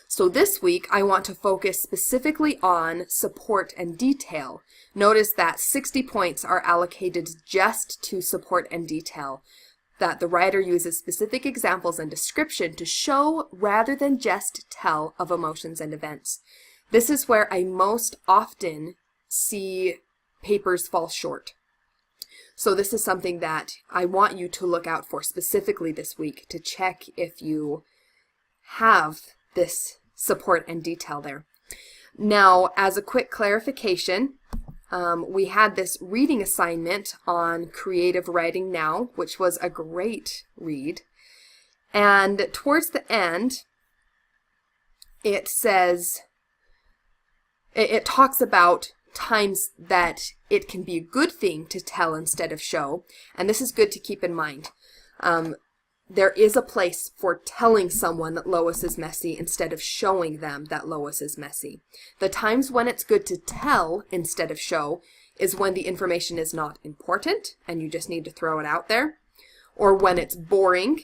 So this week, I want to focus specifically on support and detail. Notice that 60 points are allocated just to support and detail, that the writer uses specific examples and description to show rather than just tell of emotions and events. This is where I most often see papers fall short. So this is something that I want you to look out for specifically this week to check if you have this support and detail there. Now, as a quick clarification, we had this reading assignment on Creative Writing Now, which was a great read. And towards the end, it says, it talks about times that it can be a good thing to tell instead of show, and this is good to keep in mind. There is a place for telling someone that Lois is messy instead of showing them that Lois is messy. The times when it's good to tell instead of show is when the information is not important and you just need to throw it out there, or when it's boring.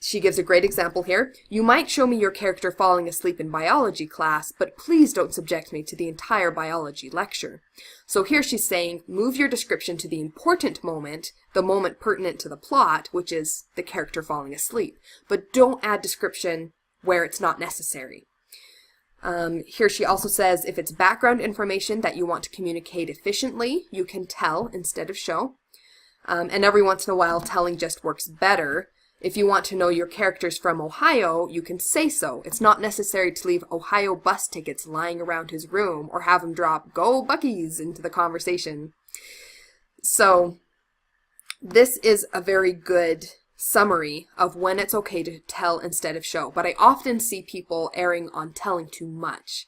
She gives a great example here. You might show me your character falling asleep in biology class, but please don't subject me to the entire biology lecture. So here she's saying, move your description to the important moment, the moment pertinent to the plot, which is the character falling asleep, but don't add description where it's not necessary. Here she also says, if it's background information that you want to communicate efficiently, you can tell instead of show. And every once in a while, telling just works better. If you want to know your character's from Ohio, you can say so. It's not necessary to leave Ohio bus tickets lying around his room or have him drop "Go Buckies" into the conversation. So this is a very good summary of when it's okay to tell instead of show. But I often see people erring on telling too much.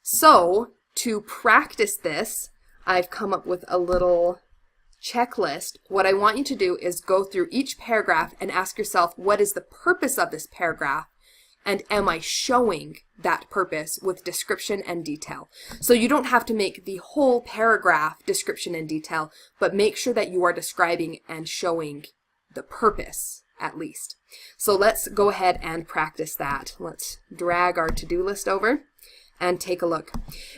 So to practice this, I've come up with a little checklist. What I want you to do is go through each paragraph and ask yourself, what is the purpose of this paragraph? And am I showing that purpose with description and detail? So you don't have to make the whole paragraph description and detail, but make sure that you are describing and showing the purpose at least. So let's go ahead and practice that. Let's drag our to-do list over and take a look.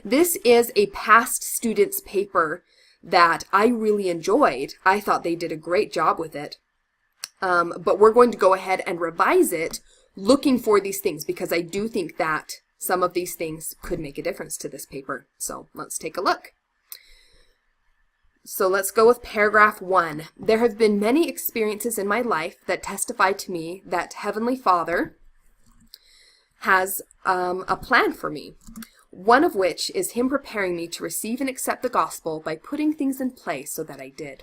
This is a past student's paper that I really enjoyed. I thought they did a great job with it. But we're going to go ahead and revise it looking for these things because I do think that some of these things could make a difference to this paper. So let's take a look. So let's go with paragraph 1. There have been many experiences in my life that testify to me that Heavenly Father has a plan for me. One of which is him preparing me to receive and accept the gospel by putting things in place so that I did.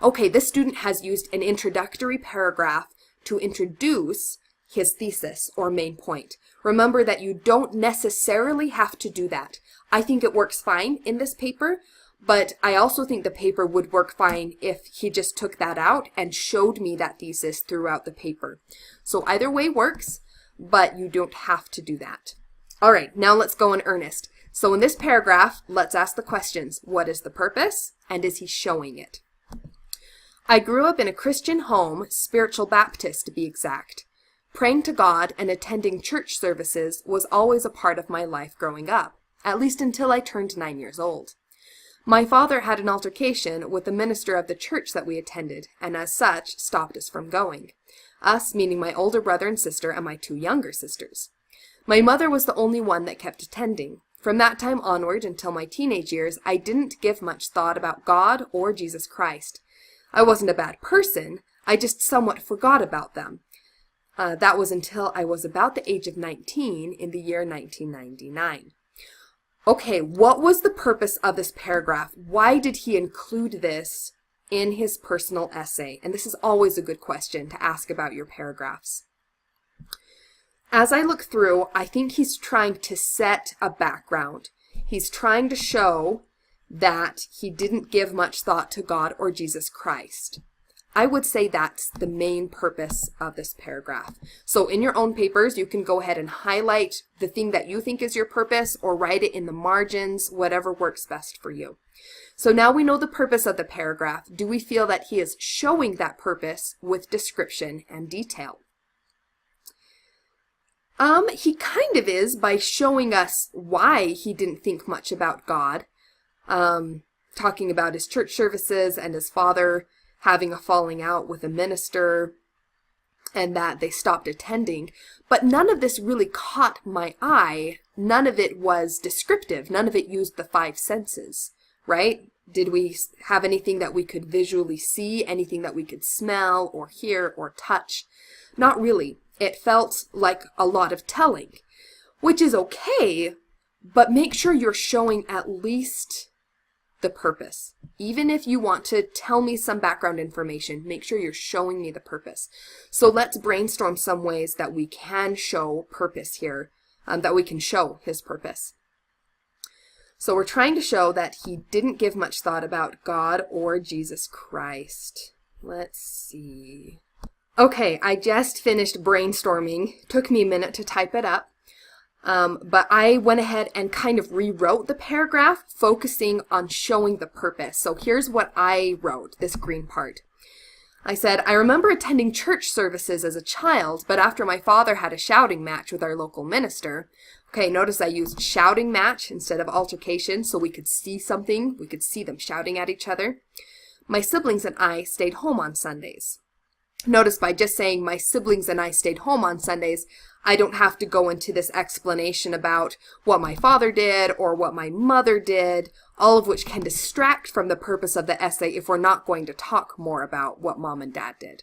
Okay, this student has used an introductory paragraph to introduce his thesis or main point. Remember that you don't necessarily have to do that. I think it works fine in this paper, but I also think the paper would work fine if he just took that out and showed me that thesis throughout the paper. So either way works, but you don't have to do that. All right, now let's go in earnest. So in this paragraph, let's ask the questions. What is the purpose? And is he showing it? I grew up in a Christian home, spiritual Baptist to be exact. Praying to God and attending church services was always a part of my life growing up, at least until I turned 9 years old. My father had an altercation with the minister of the church that we attended, and as such, stopped us from going. Us meaning my older brother and sister and my 2 younger sisters. My mother was the only one that kept attending. From that time onward until my teenage years, I didn't give much thought about God or Jesus Christ. I wasn't a bad person, I just somewhat forgot about them. That was until I was about the age of 19 in the year 1999. Okay, what was the purpose of this paragraph? Why did he include this in his personal essay? And this is always a good question to ask about your paragraphs. As I look through, I think he's trying to set a background. He's trying to show that he didn't give much thought to God or Jesus Christ. I would say that's the main purpose of this paragraph. So in your own papers, you can go ahead and highlight the thing that you think is your purpose or write it in the margins, whatever works best for you. So now we know the purpose of the paragraph. Do we feel that he is showing that purpose with description and detail? He kind of is, by showing us why he didn't think much about God. Talking about his church services and his father having a falling out with a minister and that they stopped attending. But none of this really caught my eye. None of it was descriptive. None of it used the five senses, right? Did we have anything that we could visually see, anything that we could smell or hear or touch? Not really. It felt like a lot of telling, which is okay, but make sure you're showing at least the purpose. Even if you want to tell me some background information, make sure you're showing me the purpose. So let's brainstorm some ways that we can show purpose here, that we can show his purpose. So we're trying to show that he didn't give much thought about God or Jesus Christ. Let's see. Okay, I just finished brainstorming. Took me a minute to type it up. But I went ahead and kind of rewrote the paragraph, focusing on showing the purpose. So here's what I wrote, this green part. I said, I remember attending church services as a child, but after my father had a shouting match with our local minister. Okay, notice I used shouting match instead of altercation, so we could see something. We could see them shouting at each other. My siblings and I stayed home on Sundays. Notice by just saying my siblings and I stayed home on Sundays, I don't have to go into this explanation about what my father did or what my mother did, all of which can distract from the purpose of the essay if we're not going to talk more about what mom and dad did.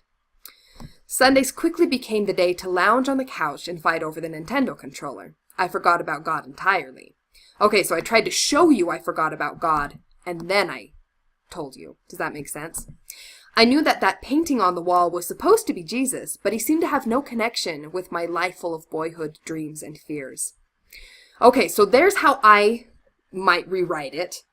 Sundays quickly became the day to lounge on the couch and fight over the Nintendo controller. I forgot about God entirely. Okay, so I tried to show you I forgot about God, and then I told you. Does that make sense? I knew that that painting on the wall was supposed to be Jesus, but he seemed to have no connection with my life full of boyhood dreams and fears. Okay, so there's how I might rewrite it.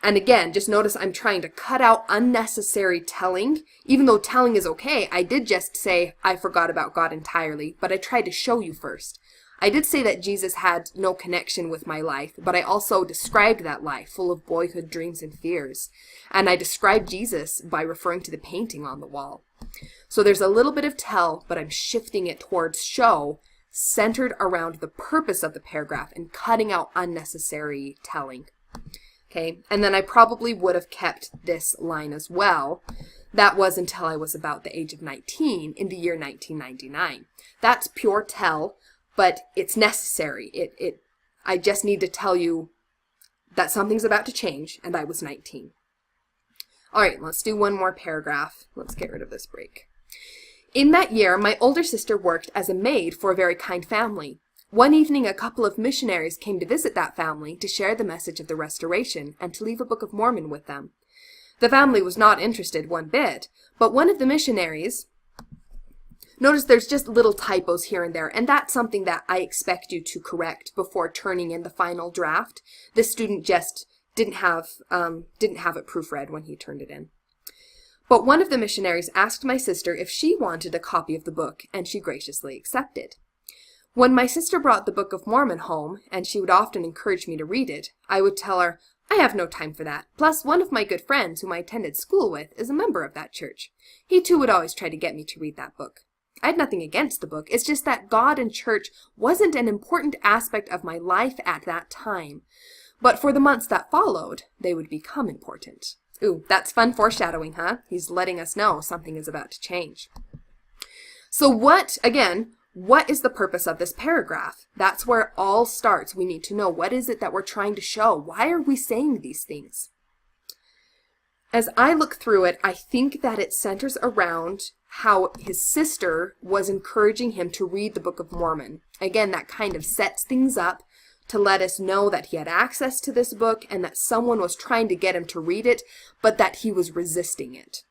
And again, just notice I'm trying to cut out unnecessary telling. Even though telling is okay, I did just say I forgot about God entirely, but I tried to show you first. I did say that Jesus had no connection with my life, but I also described that life full of boyhood dreams and fears. And I described Jesus by referring to the painting on the wall. So there's a little bit of tell, but I'm shifting it towards show, centered around the purpose of the paragraph and cutting out unnecessary telling. Okay, and then I probably would have kept this line as well. That was until I was about the age of 19 in the year 1999. That's pure tell. But it's necessary. I just need to tell you that something's about to change, and I was 19. All right, let's do one more paragraph. Let's get rid of this break. In that year, my older sister worked as a maid for a very kind family. One evening, a couple of missionaries came to visit that family to share the message of the Restoration and to leave a Book of Mormon with them. The family was not interested one bit, but one of the missionaries... Notice there's just little typos here and there, and that's something that I expect you to correct before turning in the final draft. This student just didn't have it proofread when he turned it in. But one of the missionaries asked my sister if she wanted a copy of the book, and she graciously accepted. When my sister brought the Book of Mormon home, and she would often encourage me to read it, I would tell her, I have no time for that. Plus, one of my good friends whom I attended school with is a member of that church. He too would always try to get me to read that book. I had nothing against the book. It's just that God and church wasn't an important aspect of my life at that time. But for the months that followed, they would become important. Ooh, that's fun foreshadowing, huh? He's letting us know something is about to change. So what is the purpose of this paragraph? That's where it all starts. We need to know, what is it that we're trying to show? Why are we saying these things? As I look through it, I think that it centers around how his sister was encouraging him to read the Book of Mormon. Again, that kind of sets things up to let us know that he had access to this book and that someone was trying to get him to read it, but that he was resisting it.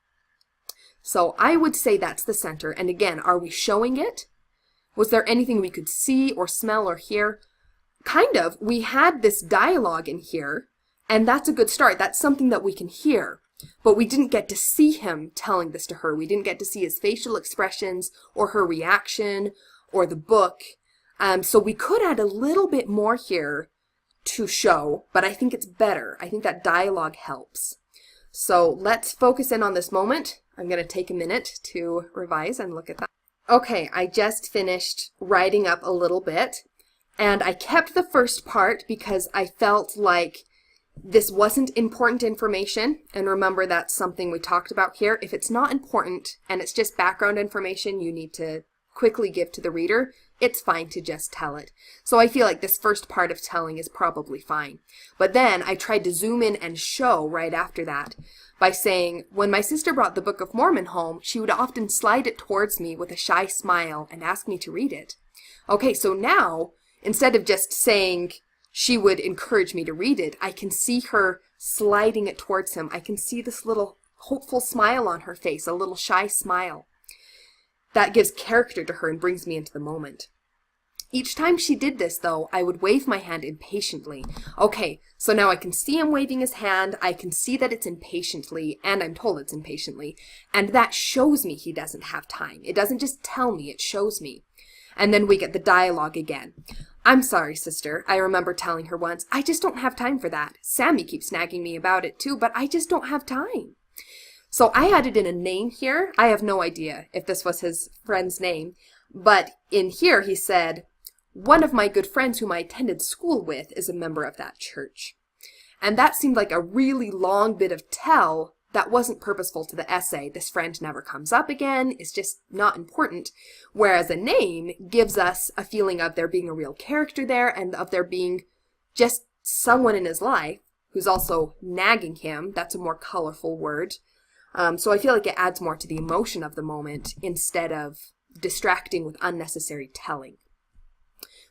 So I would say that's the center. And again, are we showing it? Was there anything we could see or smell or hear? Kind of. We had this dialogue in here, and that's a good start. That's something that we can hear. But we didn't get to see him telling this to her. We didn't get to see his facial expressions or her reaction or the book. So we could add a little bit more here to show, but I think it's better. I think that dialogue helps. So let's focus in on this moment. I'm going to take a minute to revise and look at that. Okay, I just finished writing up a little bit, and I kept the first part because I felt like this wasn't important information. And remember, that's something we talked about here. If it's not important and it's just background information you need to quickly give to the reader, it's fine to just tell it. So I feel like this first part of telling is probably fine. But then I tried to zoom in and show right after that by saying, when my sister brought the Book of Mormon home, she would often slide it towards me with a shy smile and ask me to read it. Okay, so now, instead of just saying she would encourage me to read it, I can see her sliding it towards him. I can see this little hopeful smile on her face, a little shy smile. That gives character to her and brings me into the moment. Each time she did this, though, I would wave my hand impatiently. Okay, so now I can see him waving his hand, I can see that it's impatiently, and I'm told it's impatiently, and that shows me he doesn't have time. It doesn't just tell me, it shows me. And then we get the dialogue again. I'm sorry, sister, I remember telling her once, I just don't have time for that. Sammy keeps nagging me about it too, but I just don't have time. So I added in a name here. I have no idea if this was his friend's name, but in here he said, one of my good friends whom I attended school with is a member of that church. And that seemed like a really long bit of tell that wasn't purposeful to the essay. This friend never comes up again, it's just not important. Whereas a name gives us a feeling of there being a real character there and of there being just someone in his life who's also nagging him. That's a more colorful word. So I feel like it adds more to the emotion of the moment instead of distracting with unnecessary telling.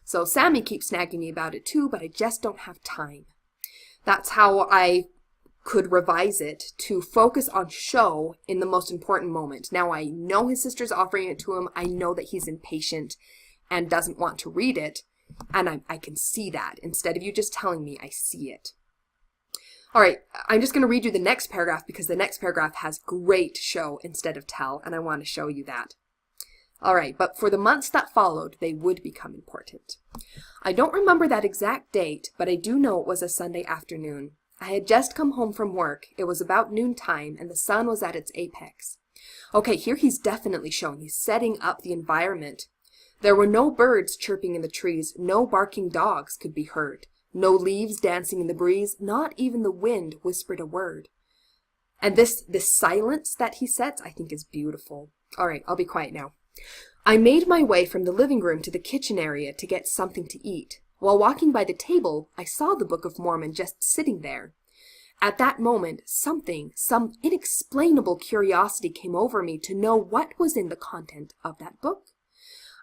So Sammy keeps nagging me about it too, but I just don't have time. That's how I could revise it to focus on show in the most important moment. Now I know his sister's offering it to him. I know that he's impatient and doesn't want to read it. And I can see that. Instead of you just telling me, I see it. All right, I'm just going to read you the next paragraph because the next paragraph has great show instead of tell, and I want to show you that. All right, but for the months that followed, they would become important. I don't remember that exact date, but I do know it was a Sunday afternoon. I had just come home from work. It was about noontime, and the sun was at its apex. Okay, here he's definitely showing. He's setting up the environment. There were no birds chirping in the trees. No barking dogs could be heard. No leaves dancing in the breeze. Not even the wind whispered a word. And this silence that he sets, I think, is beautiful. All right, I'll be quiet now. I made my way from the living room to the kitchen area to get something to eat. While walking by the table, I saw the Book of Mormon just sitting there. At that moment, some inexplainable curiosity came over me to know what was in the content of that book.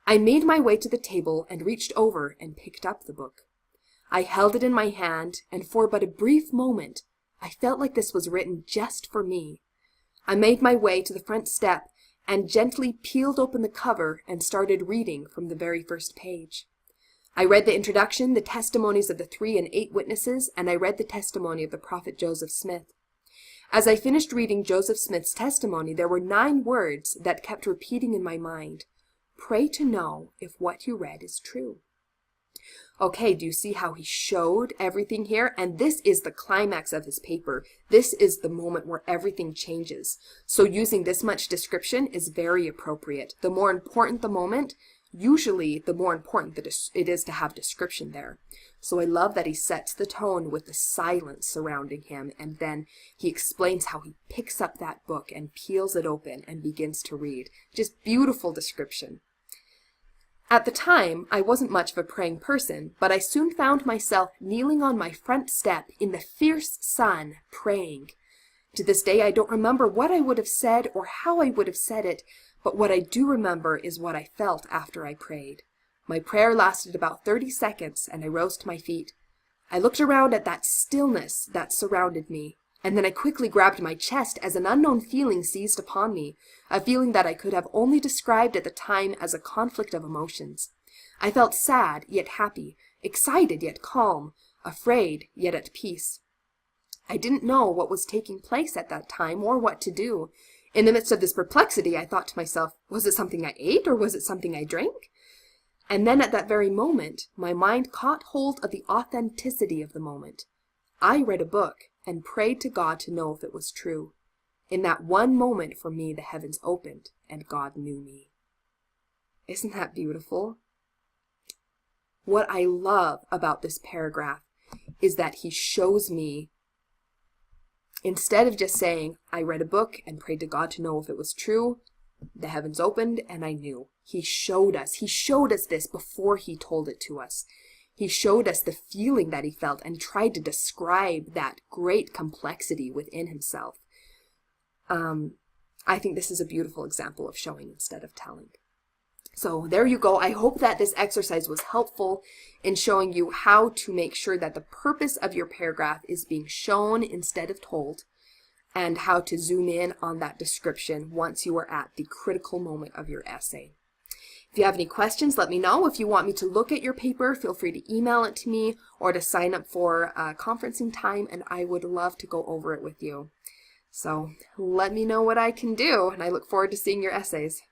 I made my way to the table and reached over and picked up the book. I held it in my hand, and for but a brief moment, I felt like this was written just for me. I made my way to the front step and gently peeled open the cover and started reading from the very first page. I read the introduction, the testimonies of the 3 and 8 witnesses, and I read the testimony of the prophet Joseph Smith. As I finished reading Joseph Smith's testimony, there were 9 words that kept repeating in my mind. Pray to know if what you read is true. Okay, do you see how he showed everything here? And this is the climax of his paper. This is the moment where everything changes. So using this much description is very appropriate. The more important the moment, usually the more important it is to have description there. So I love that he sets the tone with the silence surrounding him, and then he explains how he picks up that book and peels it open and begins to read. Just beautiful description. At the time, I wasn't much of a praying person, but I soon found myself kneeling on my front step in the fierce sun, praying. To this day, I don't remember what I would have said or how I would have said it, but what I do remember is what I felt after I prayed. My prayer lasted about 30 seconds, and I rose to my feet. I looked around at that stillness that surrounded me, and then I quickly grabbed my chest as an unknown feeling seized upon me, a feeling that I could have only described at the time as a conflict of emotions. I felt sad, yet happy, excited, yet calm, afraid, yet at peace. I didn't know what was taking place at that time or what to do. In the midst of this perplexity, I thought to myself, was it something I ate or was it something I drank? And then at that very moment, my mind caught hold of the authenticity of the moment. I read a book and prayed to God to know if it was true. In that one moment for me, the heavens opened and God knew me. Isn't that beautiful? What I love about this paragraph is that he shows me, instead of just saying, I read a book and prayed to God to know if it was true, the heavens opened and I knew. He showed us this before he told it to us. He showed us the feeling that he felt and tried to describe that great complexity within himself. I think this is a beautiful example of showing instead of telling. So there you go. I hope that this exercise was helpful in showing you how to make sure that the purpose of your paragraph is being shown instead of told, and how to zoom in on that description once you are at the critical moment of your essay. If you have any questions, let me know. If you want me to look at your paper, feel free to email it to me or to sign up for a conferencing time, and I would love to go over it with you. So let me know what I can do, and I look forward to seeing your essays.